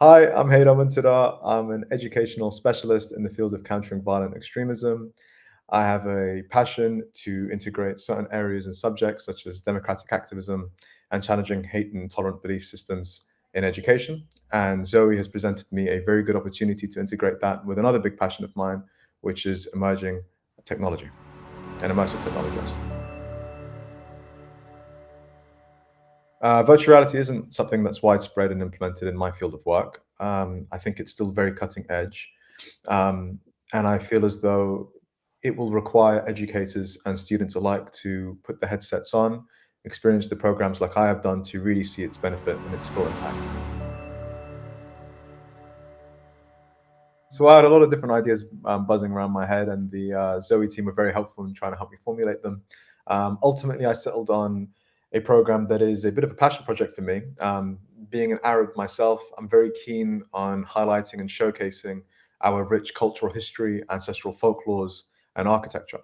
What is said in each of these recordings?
Hi, I'm Haydar Muntadhar. I'm an educational specialist in the field of countering violent extremism. I have a passion to integrate certain areas and subjects such as democratic activism and challenging hate and intolerant belief systems in education. And Zoe has presented me a very good opportunity to integrate that with another big passion of mine, which is emerging technology and immersive technology. Virtual reality isn't something that's widespread and implemented in my field of work. I think it's still very cutting edge. Um, and I feel as though it will require educators and students alike to put the headsets on, experience the programs like I have done to really see its benefit and its full impact. So I had a lot of different ideas buzzing around my head, and the Zoe team were very helpful in trying to help me formulate them. Ultimately, I settled on a program that is a bit of a passion project for me. Being an Arab myself, I'm very keen on highlighting and showcasing our rich cultural history, ancestral folklores, and architecture.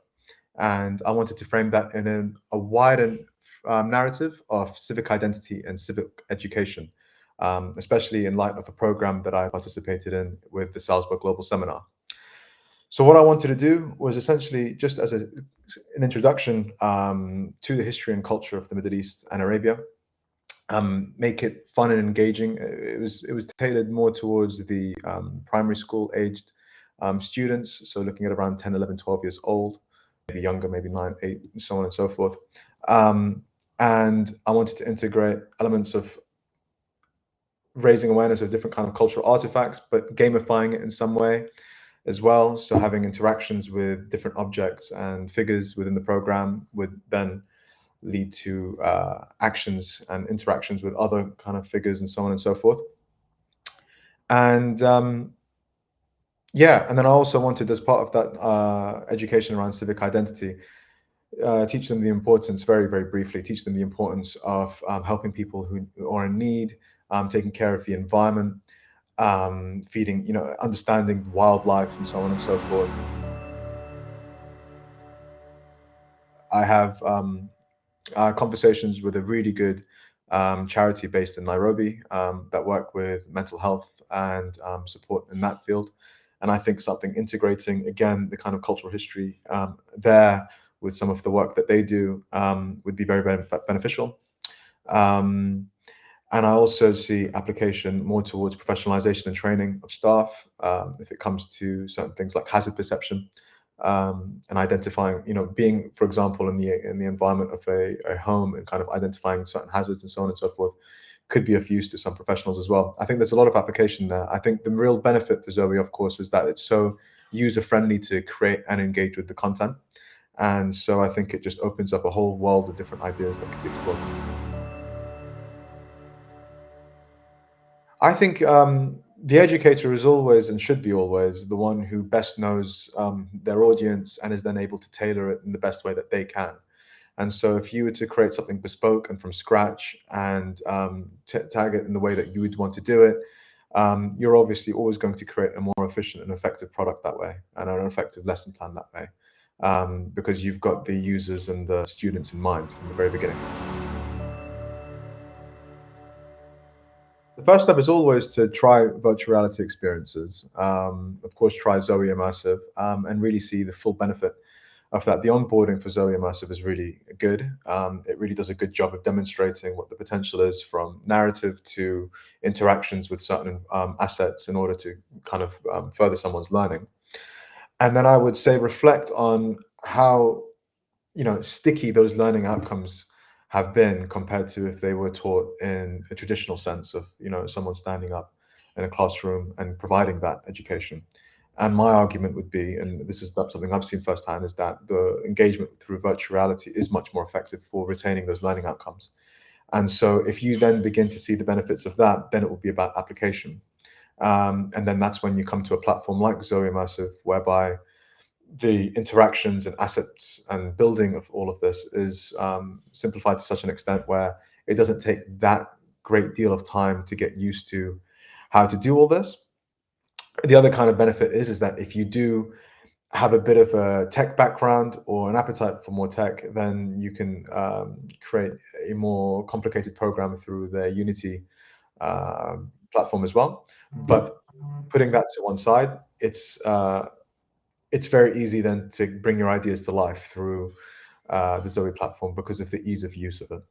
And I wanted to frame that in a wider narrative of civic identity and civic education, especially in light of a program that I participated in with the Salzburg Global Seminar. So what I wanted to do was essentially just as an introduction to the history and culture of the Middle East and Arabia, make it fun and engaging. It was tailored more towards the primary school aged students, so looking at around 10, 11, 12 years old, maybe younger, maybe 9, 8, and so on and so forth. Um, and I wanted to integrate elements of raising awareness of different kind of cultural artifacts, but gamifying it in some way as well. So having interactions with different objects and figures within the program would then lead to actions and interactions with other kind of figures and so on and so forth. And yeah, and then I also wanted, as part of that education around civic identity, teach them the importance, very, very briefly, teach them the importance of helping people who are in need, taking care of the environment, feeding, understanding wildlife and so on and so forth. I have conversations with a really good charity based in Nairobi that work with mental health and support in that field. And I think something integrating, again, the kind of cultural history there with some of the work that they do would be very, very beneficial. Um, and I also see application more towards professionalization and training of staff if it comes to certain things like hazard perception and identifying, being, for example, in the environment of a home and kind of identifying certain hazards and so on and so forth could be of use to some professionals as well. I think there's a lot of application there. I think the real benefit for Zoe, of course, is that it's so user friendly to create and engage with the content. And so I think it just opens up a whole world of different ideas that can be explored. I think the educator is always and should be always the one who best knows their audience and is then able to tailor it in the best way that they can. And so, if you were to create something bespoke and from scratch and tag it in the way that you would want to do it, you're obviously always going to create a more efficient and effective product that way, and an effective lesson plan that way, because you've got the users and the students in mind from the very beginning. The first step is always to try virtual reality experiences. Of course, try Zoe Immersive and really see the full benefit of that. The onboarding for Zoe Immersive is really good. It really does a good job of demonstrating what the potential is from narrative to interactions with certain assets in order to kind of further someone's learning. And then I would say reflect on how sticky those learning outcomes have been compared to if they were taught in a traditional sense of someone standing up in a classroom and providing that education. And my argument would be, and this is something I've seen firsthand, is that the engagement through virtual reality is much more effective for retaining those learning outcomes. And so if you then begin to see the benefits of that, then it will be about application. And then that's when you come to a platform like Zoe Immersive, whereby the interactions and assets and building of all of this is simplified to such an extent where it doesn't take that great deal of time to get used to how to do all this. The other kind of benefit is that if you do have a bit of a tech background or an appetite for more tech, then you can create a more complicated program through the Unity platform as well. But putting that to one side, it's very easy then to bring your ideas to life through the Zoe platform because of the ease of use of it.